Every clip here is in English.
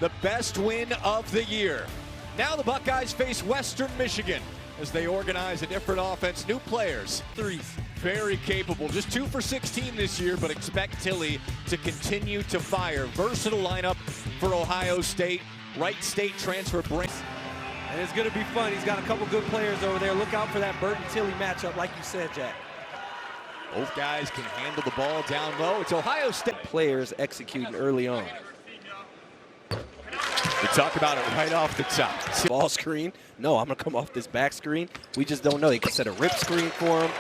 the best win of the year. Now the Buckeyes face Western Michigan as they organize a different offense, new players. Threes. Very capable, just 2 for 16 this year, but expect Tilly to continue to fire. Versatile lineup for Ohio State. Wright State transfer brings. And it's going to be fun. He's got a couple good players over there. Look out for that Burton-Tilly matchup, like you said, Jack. Both guys can handle the ball down low. It's Ohio State. Players executing early on. We talk about it right off the top. Ball screen. No, I'm going to come off this back screen. We just don't know. He can set a rip screen for him.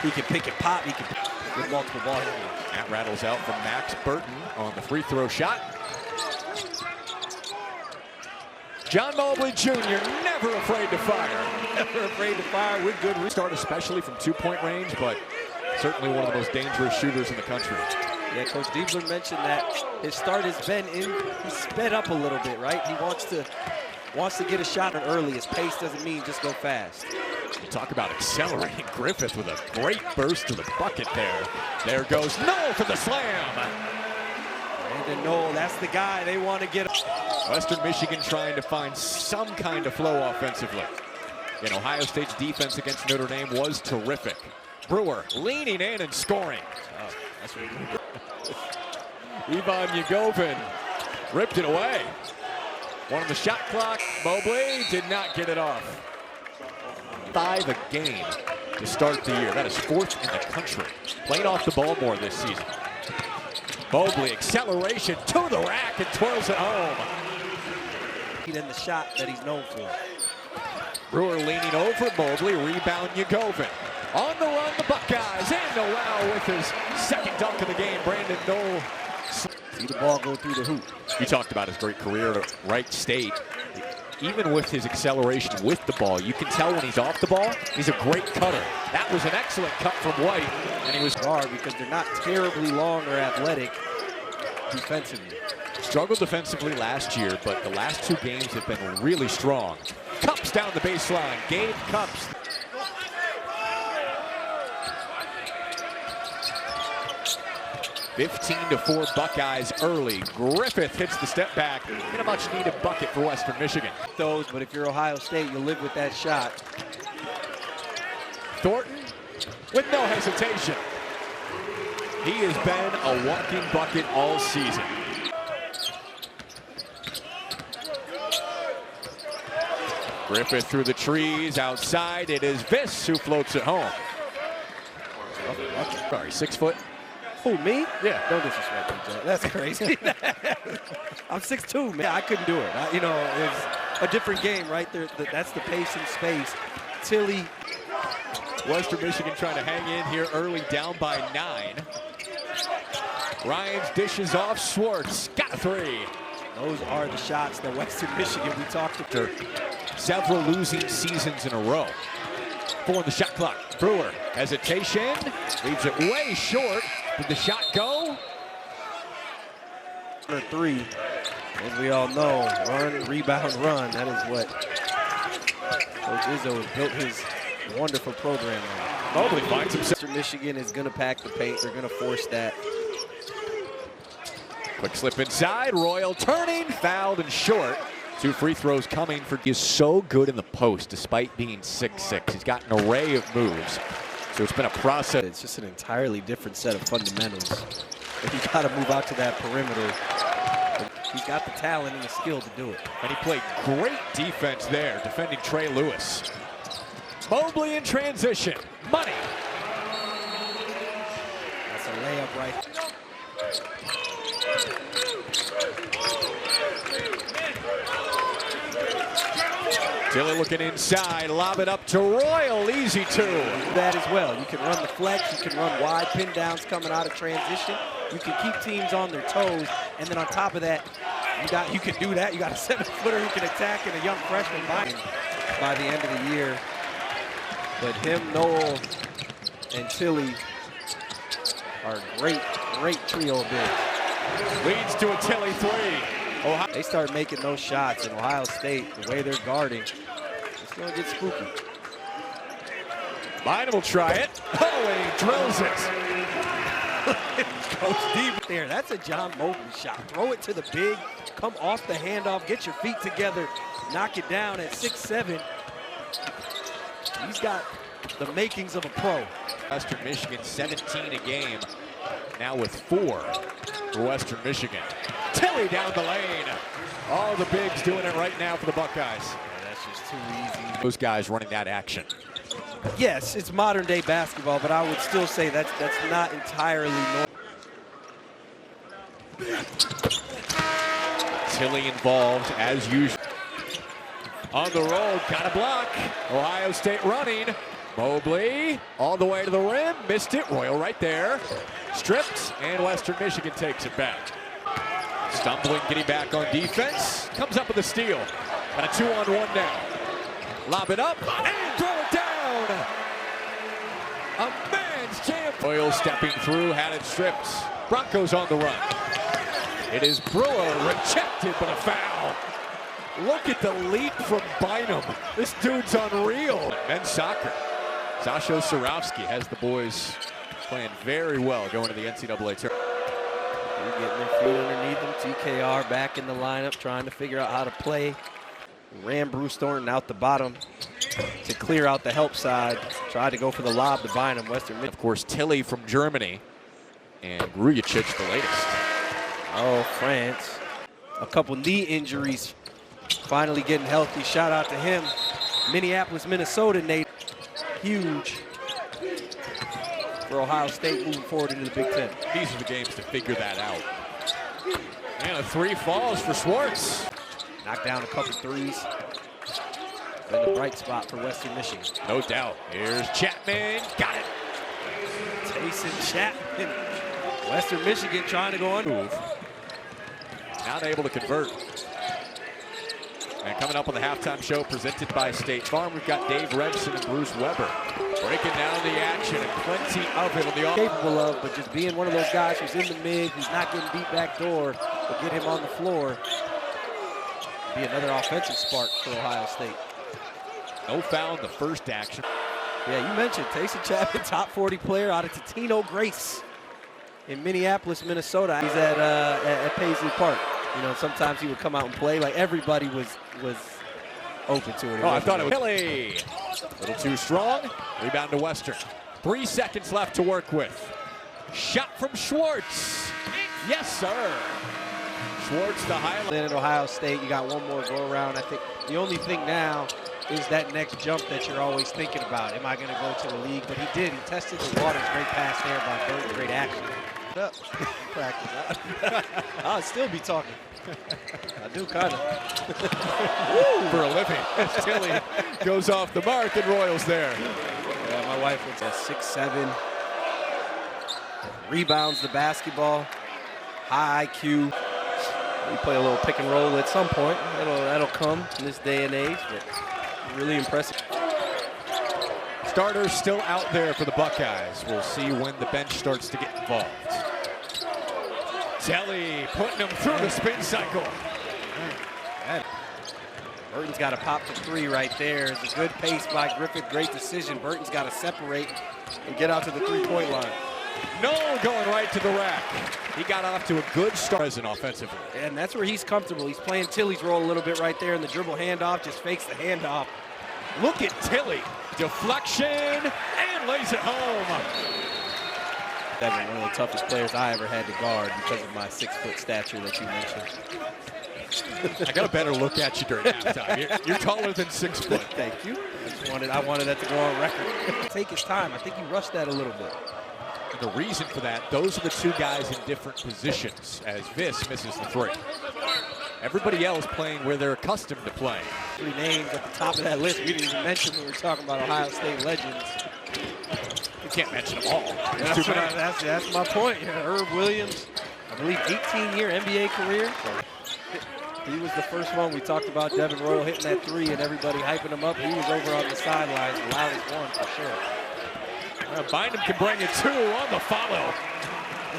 He can pick and pop. He can get multiple ball handlers. That rattles out from Max Burton on the free throw shot. John Mobley Jr. never afraid to fire. Never afraid to fire with good restart, especially from 2-point range, but certainly one of the most dangerous shooters in the country. Yeah, Coach Diebler mentioned that his start has been he sped up a little bit, right? He wants to get a shot early. His pace doesn't mean just go fast. You talk about accelerating. Griffith with a great burst to the bucket there. There goes Noel for the slam. And Noel, that's the guy they want to get. Western Michigan trying to find some kind of flow offensively. And Ohio State's defense against Notre Dame was terrific. Brewer leaning in and scoring. Oh, that's really good. Ivan Yagovin ripped it away. One on the shot clock. Mobley did not get it off. 5 a game to start the year. That is 4th in the country. Playing off the ball more this season. Mobley, acceleration to the rack and twirls it home. In the shot that he's known for. Brewer leaning over Mobley, rebound Yagovin. On the run, the Buckeyes, and Noel with his second dunk of the game. Brandon Noel. See the ball go through the hoop. You talked about his great career at Wright State. Even with his acceleration with the ball, you can tell when he's off the ball, he's a great cutter. That was an excellent cut from White, and he was hard because they're not terribly long or athletic defensively. Struggled defensively last year, but the last 2 games have been really strong. Cups down the baseline. Gabe Cups. (15-4) Buckeyes early. Griffith hits the step back and a much needed bucket for Western Michigan. But if you're Ohio State, you'll live with that shot. Thornton with no hesitation. He has been a walking bucket all season. Griffith through the trees, outside. It is Viss who floats it home. Sorry, 6 foot. Who, me? Yeah. Don't disrespect me, Jack. That's crazy. I'm 6'2", man. I couldn't do it. It's a different game, right? That's the pace and space. Tilly. Western Michigan trying to hang in here early, down by 9. Ryans dishes off. Schwartz got a 3. Those are the shots that Western Michigan we talked about. Several losing seasons in a row. 4 on the shot clock. Brewer, hesitation, leaves it way short. Did the shot go? 3, as we all know, run, rebound, run. That is what Coach Izzo has built his wonderful program on. Mobley finds himself. Western Michigan is going to pack the paint. They're going to force that. Quick slip inside. Royal turning, fouled and short. 2 free throws coming for. He's so good in the post despite being 6'6". He's got an array of moves. So it's been a process. It's just an entirely different set of fundamentals. And you got to move out to that perimeter. He's got the talent and the skill to do it. And he played great defense there, defending Trey Lewis. Mobley in transition. Money. That's a layup right. Tilly looking inside, lob it up to Royal, easy 2. That as well. You can run the flex, you can run wide pin downs coming out of transition. You can keep teams on their toes, and then on top of that, you can do that. You got a 7-footer who can attack and a young freshman by the end of the year. But him, Noel, and Tilly are a great trio of bigs. Leads to a Tilly 3. They start making those shots in Ohio State, the way they're guarding, it's going to get spooky. Bynum will try it. Oh, and he drills it. Goes deep there. That's a John Mobley shot. Throw it to the big, come off the handoff, get your feet together, knock it down at 6'7". He's got the makings of a pro. Western Michigan 17 a game, now with 4 for Western Michigan. Tilly down the lane. All the bigs doing it right now for the Buckeyes. Yeah, that's just too easy. Those guys running that action. Yes, it's modern day basketball, but I would still say that's not entirely normal. Tilly involved as usual. On the road, got a block. Ohio State running. Mobley all the way to the rim, missed it. Royal right there. Stripped, and Western Michigan takes it back. Stumbling, getting back on defense. Comes up with a steal. And a 2-on-1 now. Lob it up and throw it down. A man's jam. Royal stepping through, had it stripped. Broncos on the run. It is Brewer, rejected, but a foul. Look at the leap from Bynum. This dude's unreal. Men's soccer. Zasho Surowski has the boys playing very well going to the NCAA tournament. They're getting their feet underneath them. TKR back in the lineup, trying to figure out how to play. Ran Bruce Thornton out the bottom to clear out the help side. Tried to go for the lob to Bynum. Western Michigan. Of course, Tilly from Germany and Grujicic the latest. Oh, France. A couple knee injuries. Finally getting healthy. Shout out to him. Minneapolis, Minnesota, Nate. Huge for Ohio State moving forward into the Big Ten. These are the games to figure that out. And a 3 falls for Schwartz. Knocked down a couple threes. Been a bright spot for Western Michigan. No doubt. Here's Chapman. Got it. Tayson Chapman. Western Michigan trying to go on. Move. Not able to convert. And coming up on the halftime show presented by State Farm, we've got Dave Revson and Bruce Weber breaking down the action, and plenty of it on the capable of, but just being one of those guys who's in the mid, who's not getting beat back door, but get him on the floor. Be another offensive spark for Ohio State. No foul in the first action. Yeah, you mentioned Tayson Chapman, top 40 player out of Totino Grace in Minneapolis, Minnesota. He's at Paisley Park. You know, sometimes he would come out and play. Like, everybody was open to it. Oh, I thought it was Tilly. A little too strong. Rebound to Western. 3 seconds left to work with. Shot from Schwartz. Yes, sir. Schwartz, the highlight. Then at Ohio State, you got one more go around. I think the only thing now is that next jump that you're always thinking about. Am I going to go to the league? But he did. He tested the waters. Great pass there by Burton. Great action. Practice. I'll still be talking. I do kind of. For a living. Tilly goes off the mark, and Royals there. Yeah, my wife was at 6'7". Rebounds the basketball. High IQ. We play a little pick and roll at some point. That'll come in this day and age, but really impressive. Starters still out there for the Buckeyes. We'll see when the bench starts to get involved. Tilly putting him through the spin cycle. Burton's got to pop the 3 right there. It's a good pace by Griffith. Great decision. Burton's got to separate and get out to the 3-point line. No, going right to the rack. He got off to a good start as an offensively. And that's where he's comfortable. He's playing Tilly's role a little bit right there in the dribble handoff. Just fakes the handoff. Look at Tilly. Deflection and lays it home. Devin, one of the toughest players I ever had to guard because of my 6-foot stature that you mentioned. I got a better look at you during halftime. You're taller than 6 foot. Thank you. I wanted that to go on record. Take his time. I think he rushed that a little bit. And the reason for that, those are the 2 guys in different positions as Viss misses the 3. Everybody else playing where they're accustomed to playing. 3 names at the top of that list we didn't even mention when we were talking about Ohio State legends. You can't mention them all. That's my point. Yeah, Herb Williams, I believe 18-year NBA career. He was the first one. We talked about Devin Royal hitting that 3 and everybody hyping him up. He was over on the sidelines, the loudest one for sure. Bynum can bring it 2 on the follow.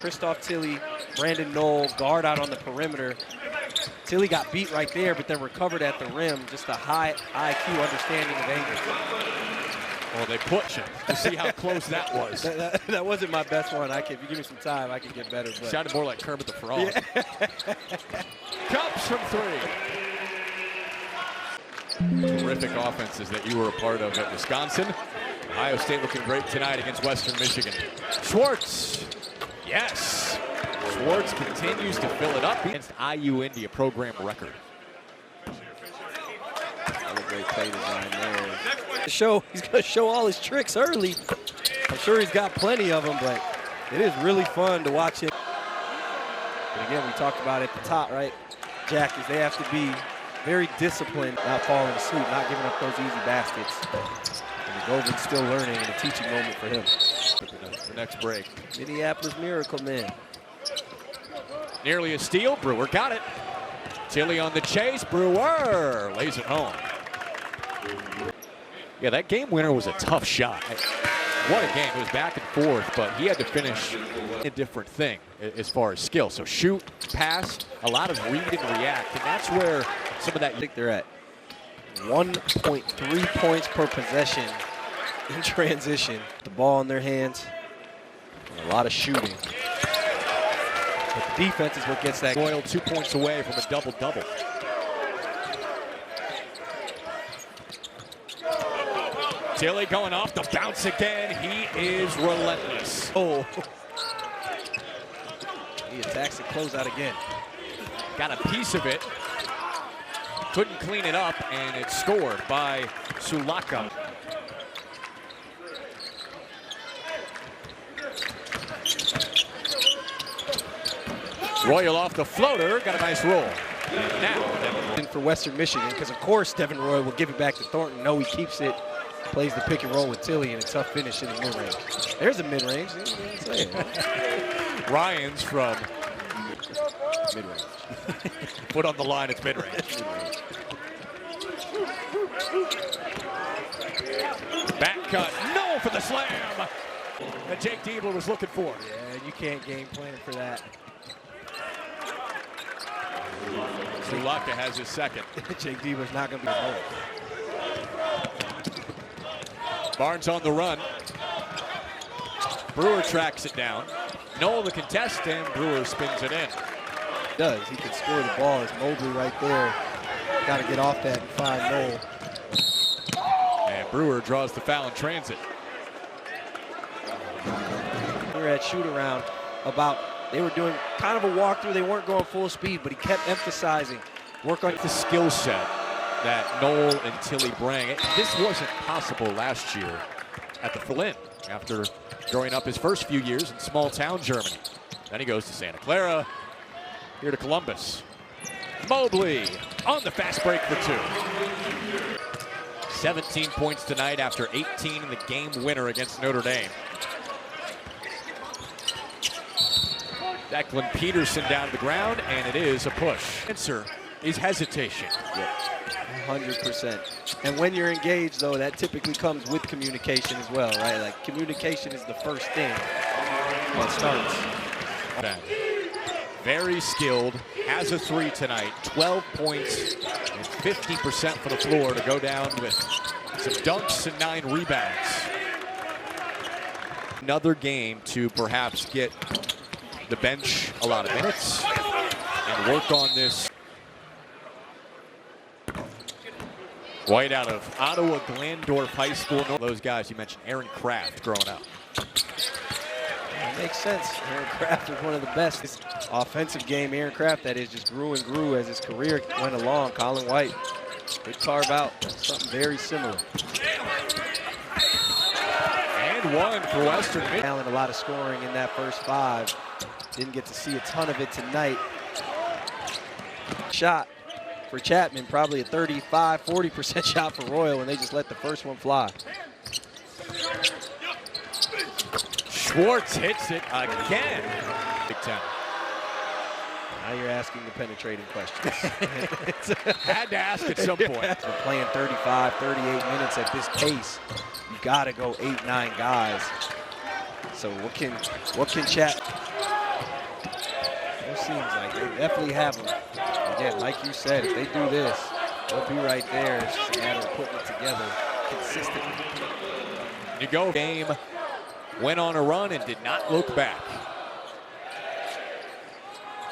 Christoph Tilly, Brandon Knoll, guard out on the perimeter. Tilly got beat right there, but then recovered at the rim. Just a high IQ understanding of angle. Well, they push it to see how close that was. That wasn't my best one. If you give me some time, I can get better. But. Sounded more like Kermit the Frog. Yeah. Cups from three. Terrific offenses that you were a part of at Wisconsin. Ohio State looking great tonight against Western Michigan. Schwartz, yes. Schwartz continues to fill it up against IU India, program record. Another great play design there. He's going to show all his tricks early. I'm sure he's got plenty of them, but it is really fun to watch him. But again, we talked about at the top, right? Jack, is they have to be very disciplined, not falling asleep, not giving up those easy baskets. And Govin's still learning, and a teaching moment for him. The next break. Minneapolis Miracle Man. Nearly a steal. Brewer got it. Tilly on the chase. Brewer lays it home. Yeah, that game winner was a tough shot. What a game. It was back and forth, but he had to finish a different thing as far as skill. So shoot, pass, a lot of read and react, and that's where some of that. I think they're at 1.3 points per possession in transition. The ball in their hands, and a lot of shooting. But the defense is what gets that. Royal 2 points away from a double-double. Tilly going off the bounce again. He is relentless. Oh. He attacks the closeout again. Got a piece of it. Couldn't clean it up, and it's scored by Sulaka. Royal off the floater, got a nice roll. And now, for Western Michigan, because of course Devin Roy will give it back to Thornton. No, he keeps it, plays the pick and roll with Tilly, and a tough finish in the mid-range. There's a mid-range. Ryan's from mid-range. Put on the line, it's mid-range. Back cut, no for the slam that Jake Diebler was looking for. Yeah, you can't game plan for that. Sulaka has his second. Jake Diebler's not going to be home. Barnes on the run. Brewer tracks it down. Noel the contest, and Brewer spins it in. Does. He can score the ball. It's Mobley right there. Got to get off that and find Noel. And Brewer draws the foul in transit. We were at shoot-around about, they were doing kind of a walkthrough. They weren't going full speed, but he kept emphasizing, work on the skill set that Noel and Tilly bring. This wasn't possible last year at the Flynn after growing up his first few years in small-town Germany. Then he goes to Santa Clara, here to Columbus. Mobley on the fast break for two. 17 points tonight after 18 in the game winner against Notre Dame. Declan Peterson down to the ground, and it is a push. Answer is hesitation. Yep. 100%. And when you're engaged, though, that typically comes with communication as well, right? Like, communication is the first thing that starts. Very skilled, has a three tonight, 12 points and 50% for the floor to go down with some dunks and 9 rebounds. Another game to perhaps get the bench a lot of minutes and work on this. White out of Ottawa Glandorf High School. Those guys you mentioned, Aaron Kraft growing up. It makes sense. Aaron Kraft was one of the best. His offensive game, Aaron Kraft, that is, just grew and grew as his career went along. Colin White could carve out something very similar. And one for Western Michigan. A lot of scoring in that first 5. Didn't get to see a ton of it tonight. Shot for Chapman, probably a 35–40% shot for Royal, and they just let the first one fly. Schwartz hits it again. Big time. Now you're asking the penetrating questions. Had to ask at some point. We're playing 35, 38 minutes at this pace. You got to go 8, 9 guys. So what can Chapman? It seems like they definitely have them. Again, like you said, if they do this, they'll be right there. It's just a matter of putting it together consistently. You go. Game went on a run and did not look back.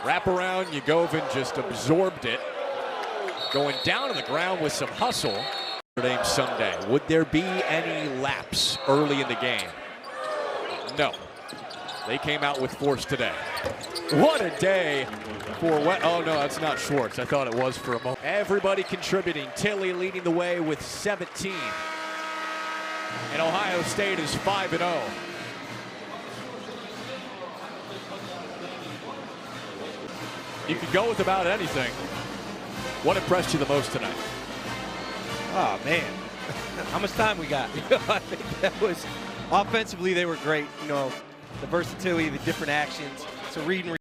Wrap around, Yugovin just absorbed it. Going down to the ground with some hustle. Sunday. Would there be any lapse early in the game? No. They came out with force today. What a day for oh no, that's not Schwartz. I thought it was for a moment. Everybody contributing. Tilly leading the way with 17. And Ohio State is 5-0. You could go with about anything. What impressed you the most tonight? Oh, man. How much time we got? I think that was offensively, they were great. The versatility, the different actions. So reading.